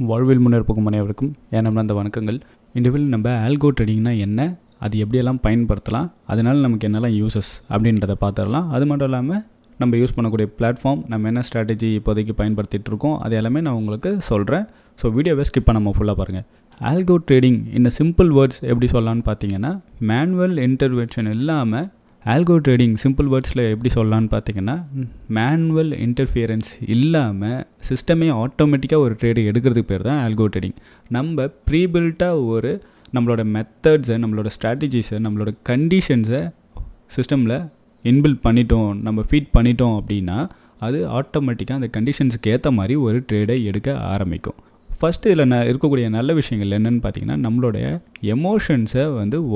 வாழ்வில் முன்னேற்போக்கும் அனைவருக்கும் ஏனம்னா வணக்கங்கள். இந்த வீடியோவில் நம்ம ஆல்கோ ட்ரேடிங்னா என்ன, அது எப்படியெல்லாம் பயன்படுத்தலாம், அதனால் நமக்கு என்னெல்லாம் யூசஸ் அப்படின்றத பார்த்துடலாம். அது மட்டும் இல்லாமல் நம்ம யூஸ் பண்ணக்கூடிய பிளாட்ஃபார்ம், நம்ம என்ன ஸ்ட்ராட்டஜி இப்போதைக்கு பயன்படுத்திகிட்டு இருக்கோம், அது எல்லாமே நான் உங்களுக்கு சொல்கிறேன். ஸோ வீடியோவை ஸ்கிப் பண்ணாமல் ஃபுல்லாக பாருங்கள். ஆல்கோ ட்ரேடிங் இந்த சிம்பிள் வேர்ட்ஸ் எப்படி சொல்லலான்னு பார்த்தீங்கன்னா, மேனுவல் இன்டர்வென்ஷன் இல்லாமல் ஆல்கோ ட்ரேடிங் சிம்பிள் வேர்ட்ஸில் எப்படி சொல்லலான்னு பார்த்தீங்கன்னா, மேனுவல் இன்டர்ஃபியரன்ஸ் இல்லாமல் சிஸ்டமே ஆட்டோமேட்டிக்காக ஒரு ட்ரேடு எடுக்கிறதுக்கு பேர் தான் ஆல்கோ ட்ரேடிங். நம்ம ப்ரீபில்ட்டாக ஒரு நம்மளோட மெத்தட்ஸை, நம்மளோட ஸ்ட்ராட்டஜிஸை, நம்மளோட கண்டிஷன்ஸை சிஸ்டமில் இன்பில்ட் பண்ணிட்டோம், நம்ம ஃபீட் பண்ணிட்டோம் அப்படின்னா அது ஆட்டோமேட்டிக்காக அந்த கண்டிஷன்ஸுக்கு ஏற்ற மாதிரி ஒரு ட்ரேடை எடுக்க ஆரம்பிக்கும். ஃபஸ்ட்டு இதில் இருக்கக்கூடிய நல்ல விஷயங்கள் என்னென்னு பார்த்தீங்கன்னா, நம்மளுடைய எமோஷன்ஸை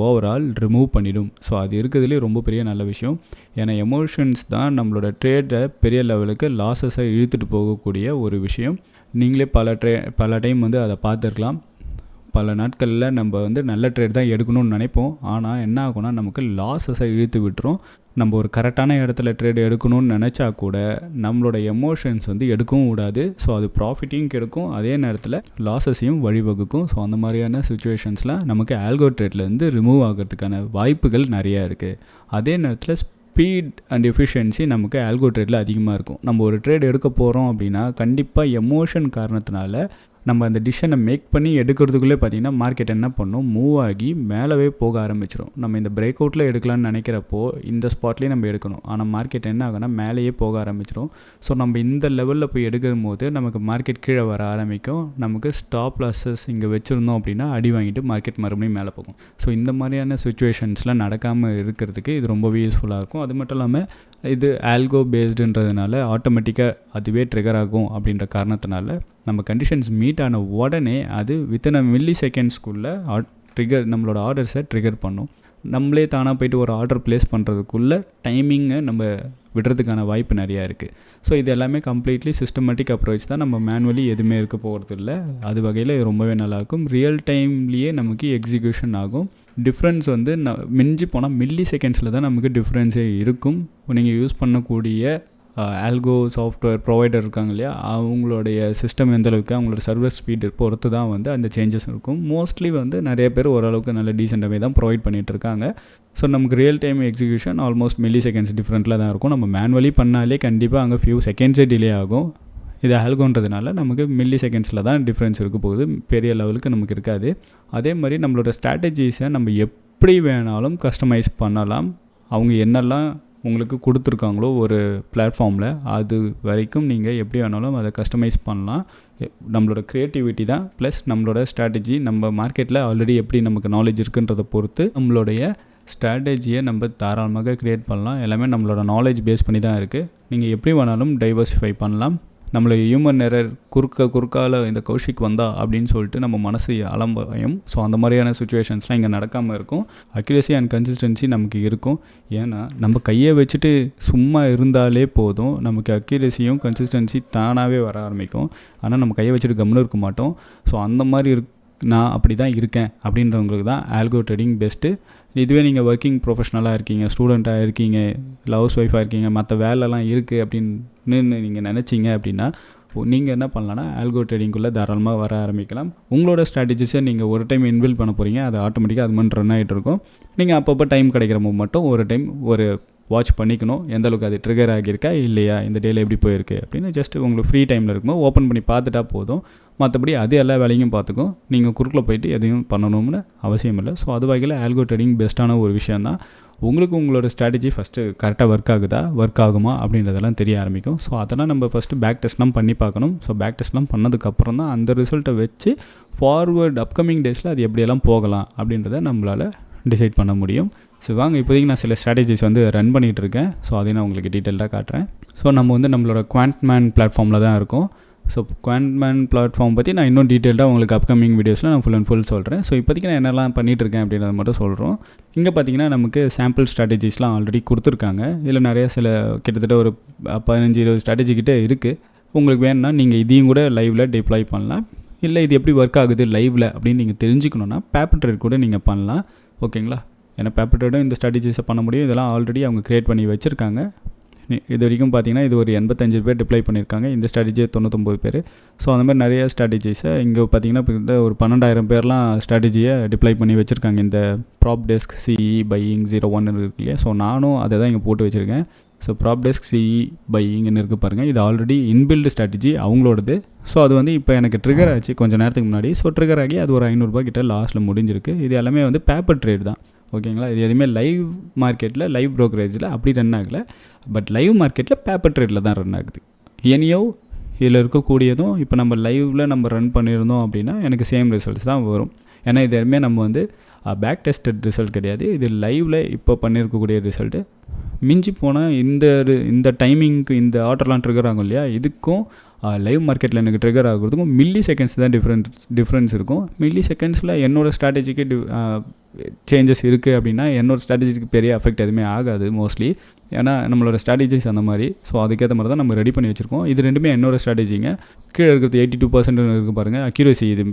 ஓவரால் ரிமூவ் பண்ணிடும். ஸோ அது இருக்கிறதுலே ரொம்ப பெரிய நல்ல விஷயம். ஏன்னா எமோஷன்ஸ் தான் நம்மளோட ட்ரேடை பெரிய லெவலுக்கு லாஸஸை இழுத்துட்டு போகக்கூடிய ஒரு விஷயம். நீங்களே பல டைம் அதை பார்த்துருக்கலாம். பல நாட்களில் நம்ம நல்ல ட்ரேட் தான் எடுக்கணும்னு நினைப்போம். ஆனால் என்ன ஆகும்னா, நமக்கு லாஸஸை இழுத்து விட்டுரும். நம்ம ஒரு கரெக்டான இடத்துல ட்ரேட் எடுக்கணும்னு நினச்சா கூட நம்மளோட எமோஷன்ஸ் எடுக்கவும் விடாது. ஸோ அது ப்ராஃபிட்டையும் கெடுக்கும், அதே நேரத்தில் லாஸஸையும் வழிவகுக்கும். ஸோ அந்த மாதிரியான சுச்சுவேஷன்ஸில் நமக்கு ஆல்கோ ட்ரேட்லேருந்து ரிமூவ் ஆகிறதுக்கான வாய்ப்புகள் நிறையா இருக்குது. அதே நேரத்தில் ஸ்பீட் அண்ட் எஃபிஷியன்சி நமக்கு ஆல்கோ ட்ரேடில் அதிகமாக இருக்கும். நம்ம ஒரு ட்ரேட் எடுக்க போகிறோம் அப்படின்னா கண்டிப்பாக எமோஷன் காரணத்தினால நம்ம அந்த டிசிஷனை மேக் பண்ணி எடுக்கிறதுக்குள்ளே பார்த்திங்கன்னா மார்க்கெட் என்ன பண்ணும், மூவ் ஆகி மேலவே போக ஆரம்பிச்சிடும். நம்ம இந்த பிரேக் அவுட்டில் எடுக்கலான்னு நினைக்கிறப்போ இந்த ஸ்பாட்லேயே நம்ம எடுக்கணும். ஆனால் மார்க்கெட் என்ன ஆகுனா மேலேயே போக ஆரம்பிச்சிடும். ஸோ நம்ம இந்த லெவலில் போய் எடுக்கும் போது நமக்கு மார்க்கெட் கீழே வர ஆரம்பிக்கும். நமக்கு ஸ்டாப் லாஸஸ் இங்கே வச்சுருந்தோம் அப்படின்னா அடி வாங்கிட்டு மார்க்கெட் மறுபடியும் மேலே போகும். ஸோ இந்த மாதிரியான சுச்சுவேஷன்ஸ்லாம் நடக்காமல் இருக்கிறதுக்கு இது ரொம்பவே யூஸ்ஃபுல்லாக இருக்கும். அது மட்டும் இல்லாமல் இது ஆல்கோ பேஸ்டுன்றதுனால ஆட்டோமேட்டிக்காக அதுவே ட்ரிகர் ஆகும். அப்படின்ற காரணத்தினால நம்ம கண்டிஷன்ஸ் மீட் ஆன உடனே அது வித்தின் மில்லி செகண்ட்ஸ்க்குள்ளே நம்மளோட ஆர்டர்ஸை ட்ரிகர் பண்ணும். நம்மளே தானாக போய்ட்டு ஒரு ஆர்டர் ப்ளேஸ் பண்ணுறதுக்குள்ளே டைமிங்கை நம்ம விடுறதுக்கான வாய்ப்பு நிறையா இருக்குது. ஸோ இது எல்லாமே கம்ப்ளீட்லி சிஸ்டமேட்டிக் அப்ரோச் தான். நம்ம மேனுவலி எதுவுமே இருக்க போகிறது இல்லை. அது வகையில் ரொம்பவே நல்லாயிருக்கும். ரியல் டைம்லேயே நமக்கு எக்ஸிக்யூஷன் ஆகும். டிஃப்ரென்ஸ் மிஞ்சி போனால் மில்லி செகண்ட்ஸில் தான் நமக்கு டிஃப்ரென்ஸே இருக்கும். நீங்கள் யூஸ் பண்ணக்கூடிய ஆல்கோ சாஃப்ட்வேர் ப்ரொவைடர் இருக்காங்க இல்லையா, அவங்களுடைய சிஸ்டம் எந்தளவுக்கு, அவங்களோட சர்வர் ஸ்பீடு பொறுத்து தான் அந்த சேஞ்சஸ் இருக்கும். மோஸ்ட்லி நிறைய பேர் ஓரளவுக்கு நல்ல டீசெண்டாகவே தான் ப்ரொவைட் பண்ணிகிட்டு இருக்காங்க. ஸோ நமக்கு real time execution almost milliseconds டிஃப்ரெண்ட்டில் தான் இருக்கும். நம்ம மேனுவலி பண்ணாலே கண்டிப்பாக அங்கே ஃபியூ செகண்ட்ஸே டிலே ஆகும். இது ஆல்கோன்றதுனால நமக்கு மில்லி செகண்ட்ஸில் தான் டிஃப்ரென்ஸ் இருக்க போகுது, பெரிய லெவலுக்கு நமக்கு இருக்காது. அதே மாதிரி நம்மளோட ஸ்ட்ராட்டஜிஸை நம்ம எப்படி வேணாலும் கஸ்டமைஸ் பண்ணலாம். அவங்க என்னெல்லாம் உங்களுக்கு கொடுத்துருக்காங்களோ ஒரு பிளாட்ஃபார்மில், அது வரைக்கும் நீங்கள் எப்படி வேணாலும் அதை கஸ்டமைஸ் பண்ணலாம். நம்மளோட க்ரியேட்டிவிட்டி தான் ப்ளஸ் நம்மளோட ஸ்ட்ராட்டஜி. நம்ம மார்க்கெட்டில் ஆல்ரெடி எப்படி நமக்கு நாலேஜ் இருக்குன்றதை பொறுத்து நம்மளுடைய ஸ்ட்ராட்டஜியை நம்ம தாராளமாக க்ரியேட் பண்ணலாம். எல்லாமே நம்மளோட நாலேஜ் பேஸ் பண்ணி தான் இருக்குது. நீங்கள் எப்படி வேணாலும் டைவர்சிஃபை பண்ணலாம். நம்மளை ஹியூமன் எரர் குறுக்கால இந்த கௌஷிக் வந்தா அப்படின்னு சொல்லிட்டு நம்ம மனசு அலம்பயம். ஸோ அந்த மாதிரியான சுச்சுவேஷன்ஸ்லாம் இங்கே நடக்காமல் இருக்கும். அக்யூரசி அண்ட் கன்சிஸ்டன்சி நமக்கு இருக்கும். ஏன்னா நம்ம கையை வச்சுட்டு சும்மா இருந்தாலே போதும், நமக்கு அக்யூரசியும் கன்சிஸ்டன்சி தானாகவே வர ஆரம்பிக்கும். ஆனால் நம்ம கையை வச்சுட்டு கம்முன்னு இருக்க மாட்டோம். ஸோ அந்த மாதிரி நான் அப்படி தான் இருக்கேன் அப்படின்றவங்களுக்கு தான் ஆல்கோ ட்ரேடிங் பெஸ்ட்டு. இதுவே நீங்கள் ஒர்க்கிங் ப்ரொஃபஷனலாக இருக்கீங்க, ஸ்டூடெண்ட்டாக இருக்கீங்க, இல்லை ஹவுஸ் ஒய்ஃபாக இருக்கீங்க, மற்ற வேலைலாம் இருக்குது அப்படின்னு நீங்கள் நினச்சிங்க அப்படின்னா நீங்கள் என்ன பண்ணலான்னா ஆல்கோ ட்ரேடிங்குள்ளே தாராளமாக வர ஆரம்பிக்கலாம். உங்களோட ஸ்ட்ராட்டஜிஸை நீங்கள் ஒரு டைம் இன்பில்ட் பண்ண போகிறீங்க, அது ஆட்டோமேட்டிக்காக அது மாதிரி ரன் ஆகிட்டு இருக்கும். நீங்கள் அப்பப்போ டைம் கிடைக்கிறப்போ மட்டும் ஒரு டைம் ஒரு வாட்ச் பண்ணிக்கணும், எந்தளவுக்கு அது ட்ரிகர் ஆகியிருக்கா இல்லையா, இந்த டேயில் எப்படி போயிருக்கு அப்படின்னு ஜஸ்ட் உங்களுக்கு ஃப்ரீ டைமில் இருக்கும்போது ஓப்பன் பண்ணி பார்த்துட்டா போதும். மற்றபடி அது எல்லா வேலையும் பார்த்துக்கும். நீங்கள் குறுக்கில் போயிட்டு எதையும் பண்ணணும்னு அவசியம் இல்லை. ஸோ அது வகையில் ஆல்கோ ட்ரேடிங் பெஸ்ட்டான ஒரு விஷயம் தான். உங்களுக்கு உங்களோட ஸ்ட்ராட்டஜி ஃபஸ்ட்டு கரெக்டாக ஒர்க் ஆகுமா அப்படின்றதெல்லாம் தெரிய ஆரம்பிக்கும். ஸோ அதெல்லாம் நம்ம ஃபஸ்ட்டு பேக் டெஸ்ட்லாம் பண்ணி பார்க்கணும். ஸோ பேக் டெஸ்ட்லாம் பண்ணதுக்கப்புறம் தான் அந்த ரிசல்ட்டை வச்சு ஃபார்வர்ட் அப்கமிங் டேஸில் அது எப்படியெல்லாம் போகலாம் அப்படின்றத நம்மளால் டிசைட் பண்ண முடியும். ஸோ வாங்க, இப்போதைக்கு நான் சில ஸ்ட்ராட்டஜிஸ் ரன் பண்ணிகிட்டு இருக்கேன். ஸோ அதையும் நான் உங்களுக்கு டீட்டெயிலாக காட்டுறேன். ஸோ நம்ம நம்மளோட குவாண்ட்மேன் பிளாட்ஃபார்மில் தான் இருக்கோம். ஸோ குவாண்ட்மேன் பிளாட்ஃபார்ம் பற்றி நான் இன்னும் டீட்டெயிலாக உங்களுக்கு அப்கமிங் வீடியோஸில் நான் ஃபுல் அண்ட் ஃபுல் சொல்கிறேன். ஸோ இப்போதைக்கு நான் என்னெல்லாம் பண்ணிகிட்ருக்கேன் அப்படின்றத மட்டும் சொல்கிறோம். இங்கே பார்த்தீங்கன்னா நமக்கு சாம்பிள் ஸ்ட்ராட்டஜிஸ்லாம் ஆல்ரெடி கொடுத்துருக்காங்க. இதில் நிறைய சில கிட்டத்தட்ட ஒரு 15-20 ஸ்ட்ராட்டஜி கிட்டே இருக்குது. உங்களுக்கு வேணும்னா நீங்கள் இதையும் கூட லைவில் டிப்ளாய் பண்ணலாம். இல்லை இது எப்படி ஒர்க் ஆகுது லைவில் அப்படின்னு நீங்கள் தெரிஞ்சுக்கணுன்னா பேப்பர் ட்ரேட் கூட நீங்கள் பண்ணலாம். ஓகேங்களா? ஏன்னா பேப்பர் ட்ரேடும் இந்த ஸ்ட்ராட்டஜிஸை பண்ண முடியும். இதெல்லாம் ஆல்ரெடி அவங்க க்ரியேட் பண்ணி வச்சுருக்காங்க. இது வரைக்கும் பார்த்தீங்கன்னா இது ஒரு 85 பேர் டிப்ளை பண்ணியிருக்காங்க, இந்த ஸ்ட்ராட்டஜியை 99 பேர். ஸோ அந்த மாதிரி நிறைய ஸ்ட்ராட்டஜிஸை இங்கே பார்த்தீங்கன்னா இப்போ ஒரு 12,000 பேர்லாம் ஸ்ட்ராட்டஜியை டிப்ளை பண்ணி வச்சுருக்காங்க. இந்த ப்ராப் டெஸ்க் சிஇ பையிங் 01 இருக்கு இல்லையா, ஸோ நானும் அதை தான் இங்கே போட்டு வச்சுருக்கேன். ஸோ ப்ராப் டெஸ்க் சிஇ பையிங்னு இருக்குது பாருங்கள், இது ஆல்ரெடி இன்பில்டு ஸ்ட்ராட்டஜி அவங்களோடது. ஸோ அது வந்து இப்போ எனக்கு ட்ரிகர் ஆச்சு கொஞ்சம் நேரத்துக்கு முன்னாடி. ஸோ ட்ரிகர் ஆகி அது ஒரு 500 ரூபாய் கிட்ட லாஸ்ட்டில் முடிஞ்சிருக்கு. இது எல்லாமே வந்து பேப்பர் ட்ரேட் தான், ஓகேங்களா. இது எதுவுமே லைவ் மார்க்கெட்டில் லைவ் ப்ரோக்கரேஜில் அப்படி ரன் ஆகலை. பட் லைவ் மார்க்கெட்டில் பேப்பர் ட்ரேடில் தான் ரன் ஆகுது. எனியோ இதில் இருக்கக்கூடியதும் இப்போ நம்ம லைவில் நம்ம ரன் பண்ணியிருந்தோம் அப்படின்னா எனக்கு சேம் ரிசல்ட்ஸ் தான் வரும். ஏன்னா இது எதுவுமே நம்ம வந்து பேக் டெஸ்டட் ரிசல்ட் கிடையாது, இது லைவில் இப்போ பண்ணியிருக்கக்கூடிய ரிசல்ட்டு. மிஞ்சி போனால் இந்த டைமிங்க்கு இந்த ஆர்டர்லாம் ட்ரிகர் ஆகும் இல்லையா, இதுக்கும் லைவ் மார்க்கெட்டில் எனக்கு ட்ரிகர் ஆகுறதுக்கும் மில்லி செகண்ட்ஸ் தான் டிஃப்ரென்ஸ் இருக்கும். மில்லி செகண்ட்ஸில் என்னோடய ஸ்ட்ராட்டஜிக்கு சேஞ்சஸ் இருக்குது அப்படின்னா என்னோடய ஸ்ட்ராட்டஜிக்கு பெரிய அஃபெக்ட் எதுவுமே ஆகாது மோஸ்ட்லி. ஏன்னா நம்மளோட ஸ்ட்ராட்டஜிஸ் அந்த மாதிரி. ஸோ அதுக்கேற்ற மாதிரி தான் நம்ம ரெடி பண்ணி வச்சுருக்கோம். இது ரெண்டுமே என்னோடய ஸ்ட்ராட்டஜிங்க. கீழே இருக்கிறது 82% இருக்குது பாருங்கள், அக்யூரேசி. இது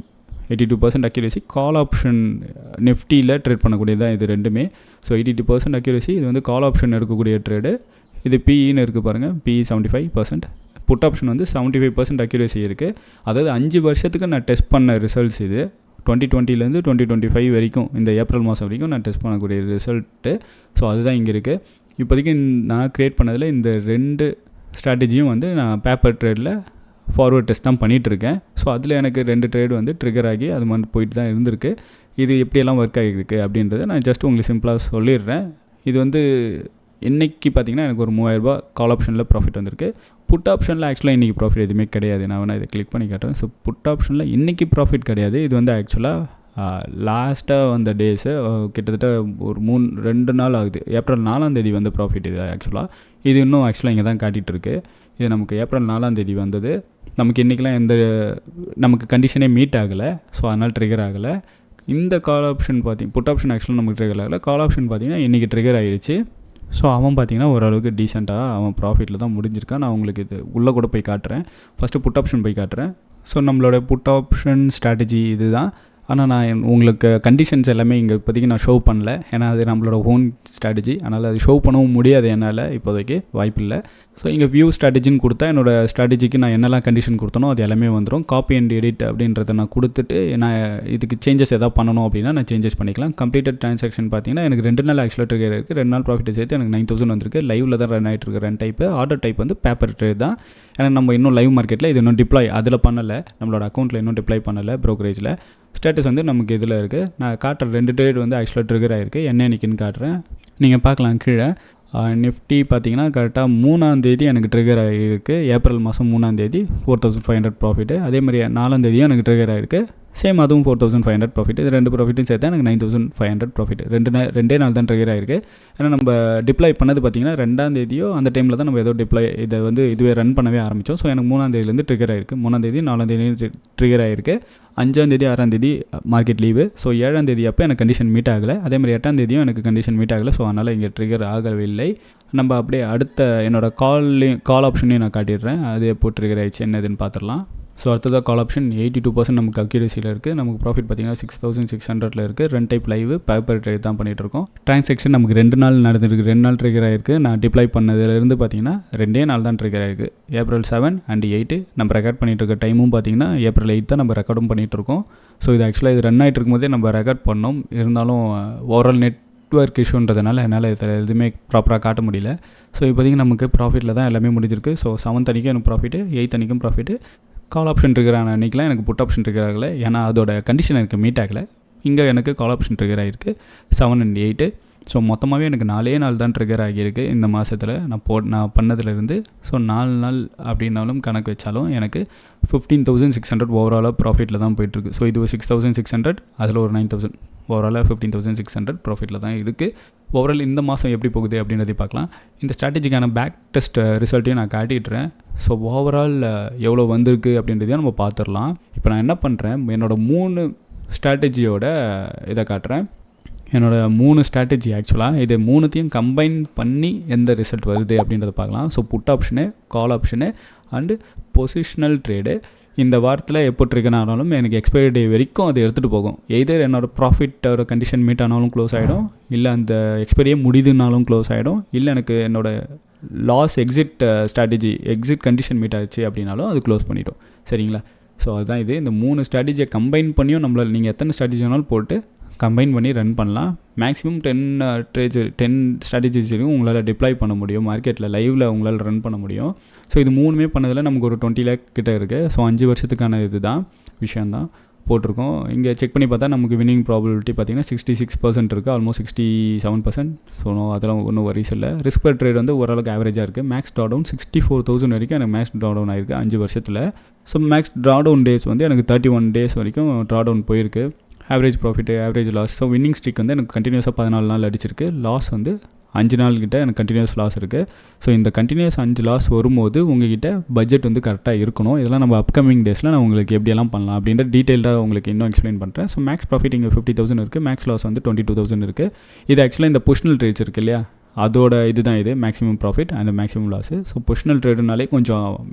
82% அக்யூரேசி கால் ஆப்ஷன் நிஃப்டியில் ட்ரேட் பண்ணக்கூடியது தான் இது ரெண்டுமே. ஸோ 82% அக்யூரேசி, இது வந்து கால் ஆப்ஷன் எடுக்கக்கூடிய ட்ரேடு. இது பிஇன்னு இருக்குது பாருங்கள், பிஇ 75%. புட் ஆப்ஷன் வந்து 75% அக்யூரேசி இருக்குது. அதாவது 5 வருஷத்துக்கு நான் டெஸ்ட் பண்ண ரிசல்ட்ஸ் இது. 2020 2025 வரைக்கும், இந்த ஏப்ரல் மாதம் வரைக்கும் நான் டெஸ்ட் பண்ணக்கூடிய ரிசல்ட்டு. ஸோ அதுதான் இங்கே இருக்குது. இப்போதைக்கு நான் க்ரியேட் பண்ணதில் இந்த 2 ஸ்ட்ராட்டஜியும் வந்து நான் பேப்பர் ட்ரேடில் ஃபார்வர்ட் டெஸ்ட் தான் பண்ணிகிட்ருக்கேன். ஸோ அதில் எனக்கு 2 ட்ரேடு வந்து ட்ரிகர் ஆகி அது மாதிரி போயிட்டு தான் இருந்திருக்கு. இது எப்படியெல்லாம் ஒர்க் ஆகிருக்கு அப்படின்றத நான் ஜஸ்ட் உங்களுக்கு சிம்பிளாக சொல்லிடுறேன். இது வந்து இன்றைக்கி பார்த்திங்கன்னா எனக்கு ஒரு 3000 ரூபாய் கால் ஆப்ஷனில் ப்ராஃபிட் வந்திருக்கு. புட் ஆப்ஷனில் ஆக்சுவலாக இன்றைக்கி ப்ராஃபிட் எதுவுமே கிடையாது. நான் வேணால் இதை கிளிக் பண்ணி காட்டுறேன். ஸோ புட் ஆப்ஷனில் இன்றைக்கி ப்ராஃபிட் கிடையாது. இது வந்து ஆக்சுவலாக லாஸ்ட்டாக வந்த டேஸு கிட்டத்தட்ட ஒரு 2 நாள் ஆகுது. ஏப்ரல் 4ஆம் தேதி வந்து ப்ராஃபிட் இது ஆக்சுவலாக. இது இன்னும் ஆக்சுவலாக இங்கே தான் காட்டிகிட்ருக்கு. இது நமக்கு ஏப்ரல் 4ஆம் தேதி வந்தது. நமக்கு இன்றைக்கெலாம் நமக்கு கண்டிஷனே மீட் ஆகலை. ஸோ அதனால் ட்ரிகர் ஆகலை. இந்த கால் ஆப்ஷன் புட் ஆப்ஷன் ஆக்சுவலாக நமக்கு ட்ரிகர் ஆகலை. கால் ஆப்ஷன் பார்த்திங்கன்னா இன்றைக்கி ட்ரிகர் ஆகிடுச்சு. ஸோ அவன் பார்த்திங்கன்னா ஓரளவுக்கு டீசெண்டாக அவன் ப்ராஃபிட்டில் தான் முடிஞ்சிருக்கான். நான் உங்களுக்கு இது உள்ளே கூட போய் காட்டுறேன். ஃபஸ்ட்டு புட் ஆப்ஷன் போய் காட்டுறேன். ஸோ நம்மளோட புட் ஆப்ஷன் ஸ்ட்ராட்டஜி இது தான். ஆனால் நான் உங்களுக்கு கண்டிஷன்ஸ் எல்லாமே இங்கே இப்போதைக்கு நான் ஷோ பண்ணல. ஏன்னா அது நம்மளோட ஓன் ஸ்ட்ராட்டஜி, அதனால் அது ஷோ பண்ணவும் முடியாது என்னால் இப்போதைக்கு, வாய்ப்பில்லை. ஸோ இங்கே வியூ ஸ்ட்ராட்டஜின்னு கொடுத்தா என்னோடய ஸ்ட்ராட்டஜிக்கு நான் என்னெல்லாம் கண்டிஷன் கொடுத்தனோ அது எல்லாமே வந்துடும். காப்பி அண்ட் எடிட் அப்படின்றத நான் கொடுத்துட்டு நான் இதுக்கு சேஞ்சஸ் எதாவது பண்ணணும் அப்படின்னா நான் சேஞ்சஸ் பண்ணிக்கலாம். கம்ப்ளீட்டட் ட்ரான்சாக்ஷன் பார்த்தீங்கன்னா எனக்கு 2 நாள் ஆக்சுவலாக ட்ரிகர் இருக்குது. 2 நாள் ப்ராஃபிட் சேர்த்து எனக்கு 9000 வந்திருக்கு. லைவில் தான் ரன் ஆகிட்டு இருக்கு ரன் டைப்பு. ஆர்டர் டைப் வந்து பேப்பர் ட்ரேட் தான். ஏன்னா நம்ம இன்னும் லைவ் மார்க்கெட்டில் இது இன்னும் டிப்ளாய் அதில் பண்ணலை, நம்மளோட அக்கௌண்ட்டில் இன்னும் டிப்ளை பண்ணலை ப்ரோக்கரேஜில். ஸ்டேட்டஸ் வந்து நமக்கு இதில் இருக்குது. நான் காட்டுற 2 ட்ரேட் வந்து ஆக்சுவலாக ட்ரிகர் ஆகிருக்கு. என்ன நிற்கின்னு காட்டுறேன், நீங்கள் பார்க்கலாம். கீழே நிஃப்டி பார்த்தீங்கன்னா கரெக்டாக 3ஆம் தேதி எனக்கு ட்ரிகர் ஆகிருக்கு. ஏப்ரல் மாதம் 3ஆம் தேதி 4500 ப்ராஃபிட்டு. அதே மாதிரி 4ஆம் தேதியும் எனக்கு ட்ரிகர் ஆகிருக்கு. சேம் அதுவும் 4500 ப்ராஃபிட். இது 2 ப்ராஃபிட்டும் சேர்த்தா எனக்கு 9500 ப்ராஃபிட். ரெண்டே நாள் தான் ட்ரிகர் ஆகிருக்கு. ஏன்னா நம்ம டிப்ளை பண்ணது பார்த்திங்கன்னா 2ஆம் தேதியோ அந்த டைமில் தான் நம்ம ஏதோ இதை வந்து இதுவே ரன் பண்ணவே ஆரம்பித்தோம். ஸோ எனக்கு 3ஆம் தேதியிலேருந்து ட்ரிகர் ஆகிருக்கு. 3ஆம் தேதி 4ஆம் தேதி ட்ரிகர் ஆகிருக்கு. 5ஆம் தேதி 6ஆம் தேதி மார்க்கெட் லீவு. ஸோ 7ஆம் தேதி அப்போ எனக்கு கண்டிஷன் மீட் ஆகலை. அதேமாதிரி 8ஆம் தேதியும் எனக்கு கண்டிஷன் மீட் ஆகலை. ஸோ அதனால் இங்கே ட்ரிகர் ஆகவில்லை. நம்ம அப்படியே அடுத்த என்னோடய கால் ஆப்ஷனையும் நான் காட்டிடுறேன். அது எப்போ ட்ரிகர் ஆகிடுச்சு என்னதுன்னு பார்த்துடலாம். ஸோ அடுத்ததாக கால் ஆப்ஷன் 82% நமக்கு அக்யூரேசியில் இருக்குது. நமக்கு ப்ராஃபிட் பார்த்திங்கன்னா 6600 இருக்குது. Run type live paper trade தான் பண்ணிகிட்ருக்கோம். ட்ரான்சாக்ஷன் நமக்கு 2 நாள் நடந்துருக்கு. 2 நாள் ட்ரிகர் ஆகிருக்கு. நான் டிப்ளை பண்ணதுலேருந்து பார்த்திங்கன்னா 2 நாள் தான் ட்ரிகர் ஆகிருக்கு. ஏப்ரல் 7 அண்ட் 8 நம்ம ரெக்கார்ட் பண்ணிகிட்டு இருக்க டைமும் பார்த்திங்கன்னா ஏப்ரல் 8 தான் நம்ம ரெக்கார்டும் பண்ணிகிட்ருக்கோம். ஸோ இது ஆக்சுவலாக இது ரன் ஆகிட்டு இருக்கும்போதே நம்ம ரெக்கார்ட் பண்ணோம். இருந்தாலும் ஓவரால் நெட்வொர்க் இஷ்யூன்றதுனால என்னால் இதில் எதுவுமே ப்ராப்பராக காட்ட முடியல. ஸோ இப்போதைக்கு நமக்கு ப்ராஃபிட்டில் தான் எல்லாமே முடிஞ்சிருக்கு. ஸோ 7th அன்றைக்கும் எனக்கு ப்ராஃபிட்டு, 8th அன்றைக்கும் ப்ராஃபிட்டு. கால் ஆப்ஷன் ட்ரிகர் ஆன அன்றைக்கெலாம் எனக்கு புட் ஆப்ஷன் ட்ரிகர் ஆகலை. ஏன்னா அதோட கண்டிஷன் எனக்கு மீட் ஆகலை. இங்கே எனக்கு கால் ஆப்ஷன் ட்ரிகர் ஆகிருக்கு 7 and 8. ஸோ மொத்தமாகவே எனக்கு 4 நாள் தான் ட்ரிகர் ஆகியிருக்கு இந்த மாதத்தில் நான் பண்ணதுலேருந்து. ஸோ 4 நாள் அப்படின்னாலும் கணக்கு வச்சாலும் எனக்கு 15600 ஓவராலாக ப்ராஃபிட்டில் தான் போயிட்டுருக்கு. ஸோ இது 6600, அதில் ஒரு 9000, ஓவராலாக 15600 ப்ராஃபிட்டில் தான் இருக்குது. ஓவரால் இந்த மாதம் எப்படி போகுது அப்படின்றதை பார்க்கலாம். இந்த ஸ்ட்ராட்டஜிக்கான பேக் டெஸ்ட் ரிசல்ட்டையும் நான் காட்டிடுறேன். ஸோ ஓவரால் எவ்வளோ வந்திருக்கு அப்படின்றதையும் நம்ம பார்த்துடலாம். இப்போ நான் என்ன பண்ணுறேன், என்னோடய 3 ஸ்ட்ராட்டஜியோட இதை காட்டுறேன். என்னோடய 3 ஸ்ட்ராட்டஜி ஆக்சுவலாக இது 3த்தையும் கம்பைன் பண்ணி எந்த ரிசல்ட் வருது அப்படின்றத பார்க்கலாம். So put option, call option and positional trade. இந்த வாரத்தில் எப்போ ட்ரிகர் ஆனாலும் எனக்கு எக்ஸ்பைரி டே வரைக்கும் அது எடுத்துகிட்டு போகும். எய்தர் என்னோடய ப்ராஃபிட்டோட கண்டிஷன் மீட் ஆனாலும் க்ளோஸ் ஆகிடும், இல்லை அந்த எக்ஸ்பைரியே முடிதுனாலும் க்ளோஸ் ஆகிடும், இல்லை எனக்கு என்னோடய லாஸ் எக்ஸிட் கண்டிஷன் மீட் ஆகிடுச்சு அப்படின்னாலும் அது க்ளோஸ் பண்ணிவிடும். சரிங்களா? ஸோ அதுதான் இது. இந்த 3 ஸ்ட்ராட்டஜியை கம்பைன் பண்ணியும் நம்மளால் நீங்கள் எத்தனை ஸ்ட்ராட்டஜி வேணாலும் போட்டு கம்பைன் பண்ணி ரன் பண்ணலாம். மேக்ஸிமம் 10 ஸ்ட்ராட்டஜிஸ் வரைக்கும் உங்களால் டிப்ளாய் பண்ண முடியும், மார்க்கெட்டில் லைவில் உங்களால் ரன் பண்ண முடியும். ஸோ இது 3மே பண்ணதில் நமக்கு ஒரு 20 lakh கிட்ட இருக்குது. ஸோ 5 வருஷத்துக்கான இது தான் விஷயந்தான் போட்டிருக்கோம். இங்கே செக் பண்ணி பார்த்தா நமக்கு வின்னிங் ப்ராபபிலிட்டி பார்த்திங்கன்னா 66% இருக்குது, ஆல்மோஸ்ட் 67%. ஸோ அதெல்லாம் ஒன்றும் வரிஸ் இல்லை. ரிஸ்க் பர் ட்ரேட் வந்து ஓரளவுக்கு ஆவரேஜாக இருக்குது. மேக்ஸ் ட்ராடவுன் 64,000 வரைக்கும் எனக்கு மேக்ஸ் ட்ராடவுன் ஆகிருக்கு 5 வருஷத்தில். ஸோ மேக்ஸ் ட்ராடவுன் டேஸ் வந்து எனக்கு 31 days வரைக்கும் ட்ராடவுன் போயிருக்கு. Average profit, average loss. So winning streak வந்து எனக்கு கண்டினியூஸாக 14 நாள் அடிச்சிருக்கு. லாஸ் வந்து 5 நாள் கிட்ட எனக்கு கண்டினியூஸ் லாஸ் இருக்குது. ஸோ இந்த கண்டினியூஸ் 5 லாஸ் வரும்போது உங்ககிட்ட பட்ஜெட் வந்து கரெக்டாக இருக்கணும். இதெல்லாம் நம்ம அப்கமிங் டேஸில் நான் உங்களுக்கு எப்படியெல்லாம் பண்ணலாம் அப்படின்ற டீட்டெயில்டாக உங்களுக்கு இன்னும் எக்ஸ்பிளைன் பண்ணுறேன். ஸோ மேக்ஸ் ப்ராஃபிட் இங்கே 50,000 இருக்குது, மேக்ஸ் லாஸ் வந்து 22,000 இருக்குது. இது ஆக்சுவலாக இந்த பொசிஷனல் ட்ரேட்ஸ் இருக்குது இல்லையா, அதோட இதுதான் இது maximum profit and maximum loss. So positional ட்ரேடுனாலே கொஞ்சம்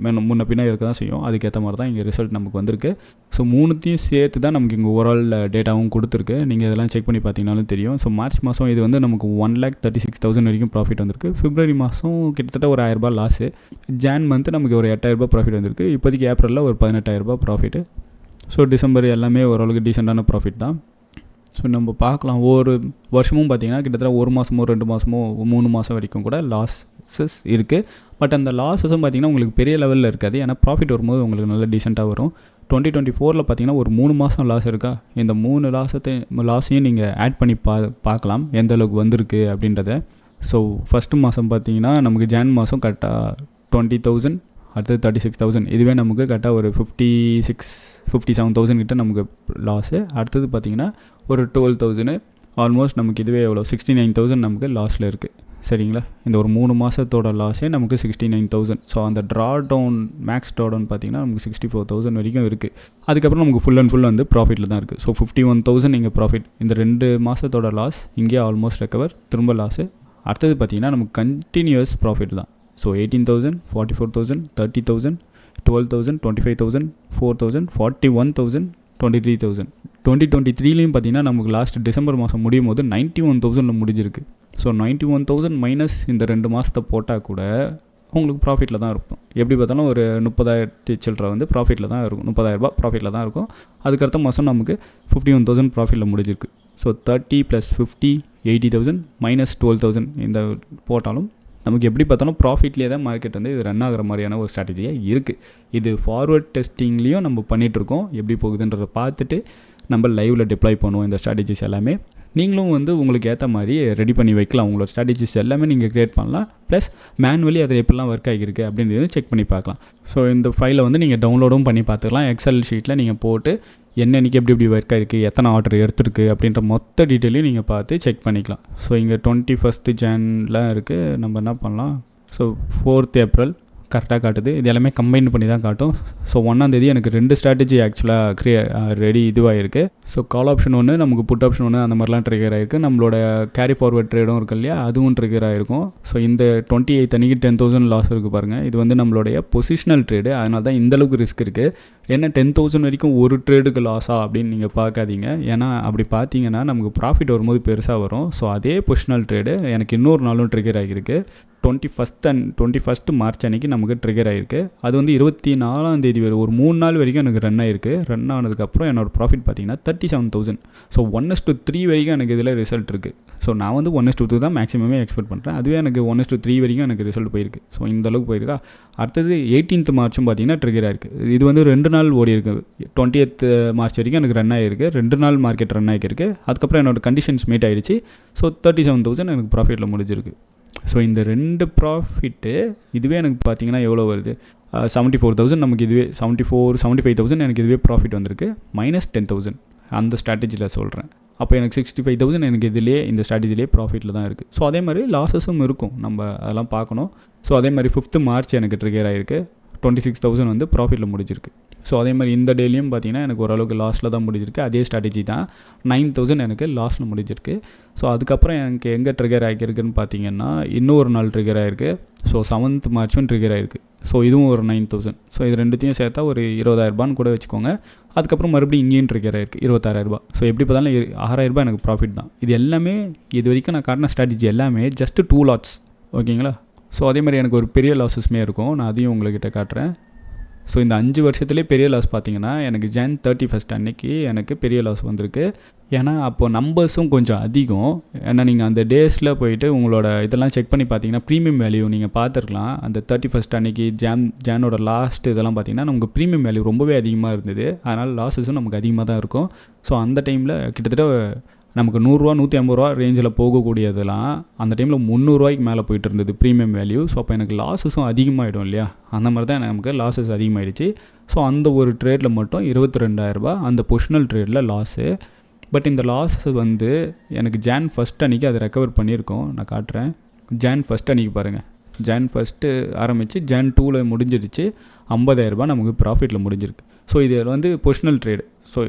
முன்ன பின்னா இருக்க தான் செய்யும். அதுக்கேற்ற மாதிரி தான் இங்கே ரிசல்ட் நமக்கு வந்திருக்கு. ஸோ 3த்தையும் சேர்த்து தான் நமக்கு இங்கே ஓவரால் டேட்டாவும் கொடுத்துருக்கு. நீங்கள் இதெல்லாம் செக் பண்ணி பார்த்தீங்கனாலும் தெரியும். ஸோ மார்ச் மாதம் இது வந்து நமக்கு 1,36,000 வரைக்கும் ப்ராஃபிட் வந்திருக்கு. பிப்ரவரி மாதம் கிட்டத்தட்ட ஒரு 1,000 லாஸு. ஜான் மந்த் நமக்கு ஒரு 8,000 ப்ராஃபிட் வந்திருக்கு. இப்போதைக்கு ஏப்ரலில் ஒரு 18,000 ப்ராஃபிட்டு. ஸோ டிசம்பர் எல்லாமே ஓரளவுக்கு டீசெண்டான ப்ராஃபிட் தான். ஸோ நம்ம பார்க்கலாம், ஒரு வருஷமும் பார்த்திங்கன்னா கிட்டத்தட்ட 1 மாதமோ 2 மாதமோ 3 மாதம் வரைக்கும் கூட லாஸஸ் இருக்குது. பட் அந்த லாஸஸும் பார்த்திங்கன்னா உங்களுக்கு பெரிய லெவலில் இருக்காது. ஏன்னா ப்ராஃபிட் வரும்போது உங்களுக்கு நல்ல டீசெண்டாக வரும். 2024 பார்த்திங்கன்னா ஒரு 3 மாதம் லாஸ் இருக்கா, இந்த 3 லாஸையும் நீங்கள் ஆட் பண்ணி பார்க்கலாம் எந்த அளவுக்கு வந்திருக்கு அப்படின்றத. ஸோ ஃபஸ்ட்டு மாதம் பார்த்திங்கன்னா நமக்கு ஜான் மாதம் கரெக்டாக 20,000, அடுத்தது 36,000. இதுவே நமக்கு கரெக்டாக ஒரு 57,000 கிட்ட நமக்கு லாஸு. அடுத்தது பார்த்திங்கன்னா ஒரு 12,000, ஆல்மோஸ்ட் நமக்கு இதுவே எவ்வளோ 69,000 நமக்கு லாஸில் இருக்குது. சரிங்களா? இந்த ஒரு 3 மாதத்தோட லாஸே நமக்கு 69,000. ஸோ அந்த மேக்ஸ் ட்ராடவுன் பார்த்திங்கன்னா நமக்கு 64,000 வரைக்கும் இருக்குது. அதுக்கப்புறம் நமக்கு ஃபுல் அண்ட் ஃபுல் வந்து ப்ராஃபிட்டில் தான் இருக்குது. ஸோ 51,000 இங்கே ப்ராஃபிட். இந்த 2 மாதத்தோட லாஸ் இங்கே ஆல்மோஸ்ட் ரெக்கவர், திரும்ப லாஸு. அடுத்தது பார்த்திங்கன்னா நமக்கு கண்டினியூஸ் ப்ராஃபிட் தான். ஸோ 18,000, 44,000, 30,000, 12,000, 25,000, 4,000, 41,000, 23,000. 2023லையும் பார்த்திங்கன்னா நமக்கு லாஸ்ட் டிசம்பர் மாதம் முடியும் போது 91,000 முடிஞ்சிருக்கு. ஸோ 91,000 மைனஸ் இந்த 2 மாதத்தை போட்டால் கூட உங்களுக்கு ப்ராஃபிட்டில் தான் இருக்கும். எப்படி பார்த்தாலும் ஒரு 30,000 சில்லரை வந்து ப்ராஃபிட்டில் தான் இருக்கும், 30,000 ப்ராஃபிட்டில் தான் இருக்கும். அதுக்கடுத்த மாதம் நமக்கு 51,000 ப்ராஃபிட்டில் முடிஞ்சிருக்கு. ஸோ 30 + 50 80,000 மைனஸ் 12,000 இந்த போட்டாலும் நமக்கு எப்படி பார்த்தாலும் ப்ராஃபிட்லேயே தான் மார்க்கெட் வந்து இது ரன் ஆகிற மாதிரியான ஒரு ஸ்ட்ராட்டஜியாக இருக்குது. இது ஃபார்வர்ட் டெஸ்டிங்லேயும் நம்ம பண்ணிகிட்ருக்கோம். எப்படி போகுதுன்றதை பார்த்துட்டு நம்ம லைவில் டிப்ளாய் பண்ணுவோம் இந்த ஸ்ட்ராட்டஜிஸ் எல்லாமே. நீங்களும் வந்து உங்களுக்கு ஏற்ற மாதிரி ரெடி பண்ணி வைக்கலாம். உங்களோட ஸ்ட்ராட்டஜிஸ் எல்லாமே நீங்கள் க்ரியேட் பண்ணலாம். ப்ளஸ் மேனுவலி அதில் எப்படிலாம் ஒர்க் ஆகிருக்கு அப்படின்றது செக் பண்ணி பார்க்கலாம். ஸோ இந்த ஃபைலை வந்து நீங்கள் டவுன்லோடும் பண்ணி பார்த்துக்கலாம். எக்ஸல் ஷீட்டில் நீங்கள் போட்டு என்னென்னைக்கு எப்படி எப்படி ஒர்க் ஆகிருக்கு, எத்தனை ஆர்டர் எடுத்துருக்கு அப்படின்ற மொத்த டீட்டெயிலையும் நீங்கள் பார்த்து செக் பண்ணிக்கலாம். ஸோ இங்கே 21 ஜான்லாம் இருக்குது. நம்ம என்ன பண்ணலாம், ஸோ 4th ஏப்ரல் கரெக்டாக காட்டுது. இது எல்லாமே கம்பைன் பண்ணி தான் காட்டும். ஸோ 1ஆம் தேதி எனக்கு 2 ஸ்ட்ராட்டஜி ஆக்சுவலாக ரெடி இதுவாக இருக்குது. ஸோ கால் ஆப்ஷன் ஒன்று, நமக்கு புட் ஆப்ஷன் ஒன்று, அந்த மாதிரிலாம் ட்ரிகர் ஆகிருக்கு. நம்மளோட கேரி ஃபார்வர்ட் ட்ரேடும் இருக்குது இல்லையா, அதுவும் ட்ரிகர் ஆகிருக்கும். ஸோ இந்த 28 அன்றைக்கி 10,000 லாஸ் இருக்குது பாருங்கள். இது வந்து நம்மளுடைய பொசிஷனல் ட்ரேடு, அதனால தான் இந்தளவுக்கு ரிஸ்க் இருக்குது. ஏன்னா 10,000 வரைக்கும் ஒரு ட்ரேடுக்கு லாஸா அப்படின்னு நீங்கள் பார்க்காதீங்க. ஏன்னா அப்படி பார்த்தீங்கன்னா நமக்கு ப்ராஃபிட் வரும்போது பெருசாக வரும். ஸோ அதே பொசிஷனல் ட்ரேடு எனக்கு இன்னொரு நாளும் ட்ரிகர் ஆகிருக்கு. 21 மார்ச் அன்றைக்கி நமக்கு ட்ரிகர் ஆகிருக்கு. அது வந்து 24ஆம் தேதி வரை ஒரு 3 நாள் வரைக்கும் எனக்கு ரன் ஆகிருக்கு. ரன் ஆனதுக்கப்புறம் என்னோடய ப்ராஃபிட் பார்த்திங்கன்னா 37,000. ஸோ 1:3 வரைக்கும் எனக்கு இதில் ரிசல்ட் இருக்குது. ஸோ நான் வந்து 1:2 தான் மேக்ஸிமமே எக்ஸ்பெக்ட் பண்ணுறேன். அதுவே எனக்கு 1:3 வரைக்கும் எனக்கு ரிசல்ட் போயிருக்கு. ஸோ இந்தளவுக்கு போயிருக்கா. அடுத்தது 18th மார்ச்சும் பார்த்திங்கன்னா ட்ரிகர் ஆகிருக்கு. இது வந்து 2 நாள் ஓடி இருக்குது. 20th மார்ச் வரைக்கும் எனக்கு ரன் ஆகிருக்கு. 2 நாள் மார்க்கெட் ரன் ஆகிருக்கு. அதுக்கப்புறம் என்னோடய கண்டிஷன்ஸ் மீட் ஆகிடுச்சு. ஸோ 37,000 எனக்கு ப்ராஃபிட்டில் முடிஞ்சிருக்கு. ஸோ இந்த 2 ப்ராஃபிட்டு இதுவே எனக்கு பார்த்திங்கன்னா எவ்வளோ வருது, 74,000 நமக்கு இதுவே 75,000 எனக்கு இதுவே ப்ராஃபிட் வந்திருக்கு. -10,000 அந்த ஸ்ட்ராட்டஜியில் சொல்கிறேன். அப்போ எனக்கு 65,000 எனக்கு இதிலே இந்த ஸ்ட்ராட்டஜிலே ப்ராஃபிட்டில் தான் இருக்குது. ஸோ அதே மாதிரி லாஸஸும் இருக்கும், நம்ம அதெல்லாம் பார்க்கணும். ஸோ அதே மாதிரி 5th மார்ச் எனக்கு ட்ரிகர் ஆகிருக்கு. 26,000 வந்து ப்ராஃபிட்டில் முடிஞ்சிருக்கு. ஸோ அதே மாதிரி இந்த டேலையும் பார்த்திங்கன்னா எனக்கு ஓரளவுக்கு லாஸில் தான் முடிஞ்சிருக்கு. அதே ஸ்ட்ராட்டஜி தான் 9,000 எனக்கு லாஸில் முடிஞ்சிருக்கு. ஸோ அதுக்கப்புறம் எனக்கு எங்கே ட்ரிகர் ஆகியிருக்குன்னு பார்த்திங்கன்னா இன்னொரு நாள் ட்ரிகர் ஆகிருக்கு. ஸோ 7th மார்ச்சும் ட்ரிகர் ஆகிருக்கு. ஸோ இதுவும் ஒரு 9,000. ஸோ இது ரெண்டுத்தையும் சேர்த்தா ஒரு 20,000 கூட வச்சுக்கோங்க. அதுக்கப்புறம் மறுபடியும் இங்கேயும் ட்ரிகர் இருக்குது 26,000. ஸோ எப்படி பார்த்தாலும் 6,000 எனக்கு ப்ராஃபிட் தான். இது எல்லாமே இது வரைக்கும் நான் காட்டின ஸ்ட்ராட்டஜி எல்லாமே ஜஸ்ட்டு 2 லாட்ஸ், ஓகேங்களா. ஸோ அதே மாதிரி எனக்கு ஒரு பெரிய லாஸஸ்மே இருக்கும், நான் அதையும் உங்கள்கிட்ட காட்டுறேன். ஸோ இந்த 5 வருஷத்துலேயே பெரிய லாஸ் பார்த்தீங்கன்னா எனக்கு Jan 31 அன்னைக்கு எனக்கு பெரிய லாஸ் வந்திருக்கு. ஏன்னா அப்போது நம்பர்ஸும் கொஞ்சம் அதிகம். ஏன்னா நீங்கள் அந்த டேஸில் போயிட்டு உங்களோட இதெல்லாம் செக் பண்ணி பார்த்தீங்கன்னா ப்ரீமியம் வேல்யூ நீங்கள் பார்த்துருக்கலாம். அந்த 31 அன்னைக்கு ஜானோட லாஸ்ட் இதெல்லாம் பார்த்தீங்கன்னா நமக்கு ப்ரீமியம் வேல்யூ ரொம்பவே அதிகமாக இருந்தது. அதனால் லாஸஸும் நமக்கு அதிகமாக தான் இருக்கும். ஸோ அந்த டைமில் கிட்டத்தட்ட நமக்கு 100 150 ரேஞ்சில் போகக்கூடியதெல்லாம் அந்த டைமில் 300 மேலே போயிட்டு இருந்தது ப்ரீமியம் வேல்யூ. ஸோ அப்போ எனக்கு லாஸஸும் அதிகமாகிடும் இல்லையா, அந்த மாதிரி தான் நமக்கு லாஸஸ் அதிகமாகிடுச்சு. ஸோ அந்த ஒரு ட்ரேடில் மட்டும் 22,000 அந்த பொசிஷனல் ட்ரேடில் லாஸு. பட் இந்த லாஸஸ் வந்து எனக்கு Jan 1 அன்றைக்கி அதை ரெக்கவர் பண்ணியிருக்கோம், நான் காட்டுறேன். Jan 1 அன்றைக்கி பாருங்கள், Jan 1 ஆரம்பித்து Jan 2 முடிஞ்சிடுச்சு, 50,000 நமக்கு ப்ராஃபிட்டில் முடிஞ்சிருக்கு. ஸோ இது வந்து பொசிஷனல் ட்ரேடு. ஸோ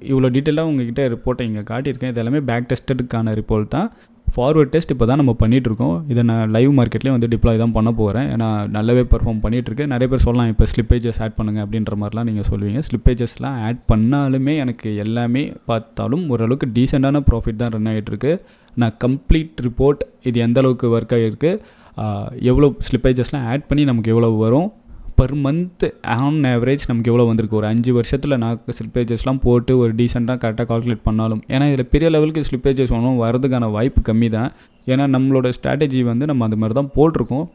இவ்வளோ டீட்டெயிலாக உங்ககிட்ட ரிப்போர்ட்டை இங்கே காட்டியிருக்கேன். இது எல்லாமே பேக் டெஸ்டடுக்கான ரிப்போர்ட் தான். ஃபார்வர்ட் டெஸ்ட் இப்போ தான் நம்ம பண்ணிகிட்ருக்கோம். இதை நான் லைவ் மார்க்கெட்லேயும் வந்து டிப்ளாய் தான் பண்ண போகிறேன். ஏன்னா நல்லாவே பெர்ஃபார்ம் பண்ணிகிட்ருக்கு. நிறைய பேர் சொல்லலாம் இப்போ ஸ்லிப்பேஜஸ் ஆட் பண்ணுங்கள் அப்படின்ற மாதிரிலாம் நீங்கள் சொல்லுவீங்க. ஸ்லிப்பேஜஸ்லாம் ஆட் பண்ணாலுமே எனக்கு எல்லாமே பார்த்தாலும் ஓரளவுக்கு டீசெண்டான ப்ராஃபிட் தான் ரன் ஆகிட்டுருக்கு. நான் கம்ப்ளீட் ரிப்போர்ட் இது எந்த அளவுக்கு ஒர்க் ஆகிருக்கு, எவ்வளோ ஸ்லிப்பேஜஸ்லாம் ஆட் பண்ணி நமக்கு எவ்வளோ வரும், பர் மந்த் ஆன் ஆவரேஜ் நமக்கு எவ்வளோ வந்திருக்கு, ஒரு 5 வருஷத்தில் நான் ஸ்லிப்பேஜஸ்லாம் போட்டு ஒரு டீசெண்டாக கரெக்டாக கால்குலேட் பண்ணாலும். ஏன்னா இதில் பெரிய லெவலுக்கு ஸ்லிப்பேஜஸ் ஒன்றும் வரதுக்கான வாய்ப்பு கம்மி தான். ஏன்னா நம்மளோட ஸ்ட்ராட்டஜி வந்து நம்ம அது மாதிரி தான் போட்டிருக்கோம்.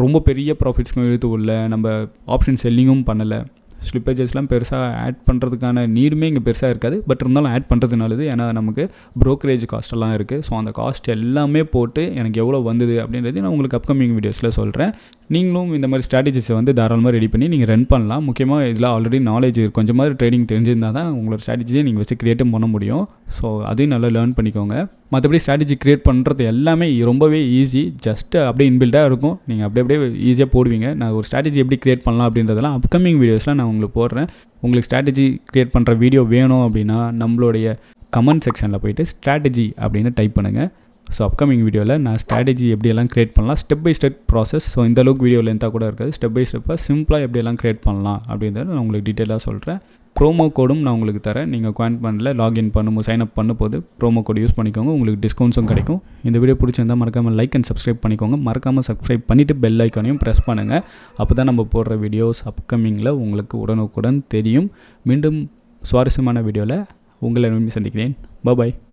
ரொம்ப பெரிய ப்ராஃபிட்ஸ்க்கும் இழுத்து உள்ள நம்ம ஆப்ஷன் செல்லிங்கும் பண்ணலை. ஸ்லிப்பேஜஸ்லாம் பெருசாக ஆட் பண்ணுறதுக்கான நீடுமே இங்கே பெருசாக இருக்காது. பட் இருந்தாலும் ஆட் பண்ணுறது நல்லது. ஏன்னா நமக்கு ப்ரோக்கரேஜ் காஸ்ட்டெல்லாம் இருக்குது. ஸோ அந்த காஸ்ட் எல்லாமே போட்டு எனக்கு எவ்வளோ வந்தது அப்படின்றது நான் உங்களுக்கு அப்கமிங் வீடியோஸில் சொல்கிறேன். நீங்களும் இந்த மாதிரி ஸ்ட்ராட்டஜிஸை வந்து தாராளமாக ரெடி பண்ணி நீங்கள் ரன் பண்ணலாம். முக்கியமாக இதில் ஆல்ரெடி நாலேஜ் கொஞ்சம் மாதிரி ட்ரேடிங் தெரிஞ்சிருந்தால் தான் உங்களோட ஸ்ட்ராட்டஜியை நீங்கள் வச்சு க்ரியேட்டும் பண்ண முடியும். ஸோ அதையும் நல்லா லேர்ன் பண்ணிக்கோங்க. மற்றபடி ஸ்ட்ராட்டஜி க்ரியேட் பண்ணுறது எல்லாமே ரொம்பவே ஈஸி. ஜஸ்ட்டு அப்படியே இன்பில்டாக இருக்கும், நீங்கள் அப்படியே ஈஸியாக போடுவீங்க. நான் ஒரு ஸ்ட்ராட்டஜி எப்படி க்ரியேட் பண்ணலாம் அப்படின்றதெல்லாம் அப்கமிங் வீடியோஸில் நான் உங்களுக்கு போடுறேன். உங்களுக்கு ஸ்ட்ராட்டஜி க்ரியேட் பண்ணுற வீடியோ வேணும் அப்படின்னா நம்மளுடைய கமெண்ட் செக்ஷனில் போய்ட்டு ஸ்ட்ராட்டஜி அப்படின்னு டைப் பண்ணுங்கள். ஸோ அப்கமிங் வீடியோவில் நான் ஸ்ட்ராட்டஜி எப்படியெல்லாம் க்ரியேட் பண்ணலாம், step by step process. So இந்த அளவுக்கு வீடியோ லென்த்தாக கூட இருக்காது, ஸ்டெப் பை ஸ்டெப்பாக சிம்பிளாக எப்படியெல்லாம் க்ரியேட் பண்ணலாம் அப்படின்றத நான் உங்களுக்கு டீட்டெயிலாக சொல்கிறேன். ப்ரோமோ கோடும் நான் உங்களுக்கு தரேன். நீங்கள் குவாண்ட் பண்ணல லாகின் பண்ணும்போது சைன் அப் பண்ணும்போது ப்ரோமோ கோடு யூஸ் பண்ணிக்கோங்க, உங்களுக்கு டிஸ்கவுண்ட்ஸும் கிடைக்கும். இந்த வீடியோ பிடிச்சிருந்தால் மறக்காமல் லைக் அண்ட் சப்ஸ்கிரைப் பண்ணிக்கோங்க. மறக்காமல் சப்ஸ்கிரைப் பண்ணிவிட்டு பெல் ஐக்கானையும் ப்ரெஸ் பண்ணுங்கள். அப்போ தான் நம்ம போடுற வீடியோஸ் அப்கமிங்கில் உங்களுக்கு உடனுக்குடன் தெரியும். மீண்டும் சுவாரஸ்யமான வீடியோவில் உங்களை சந்திக்கிறேன். பாய்.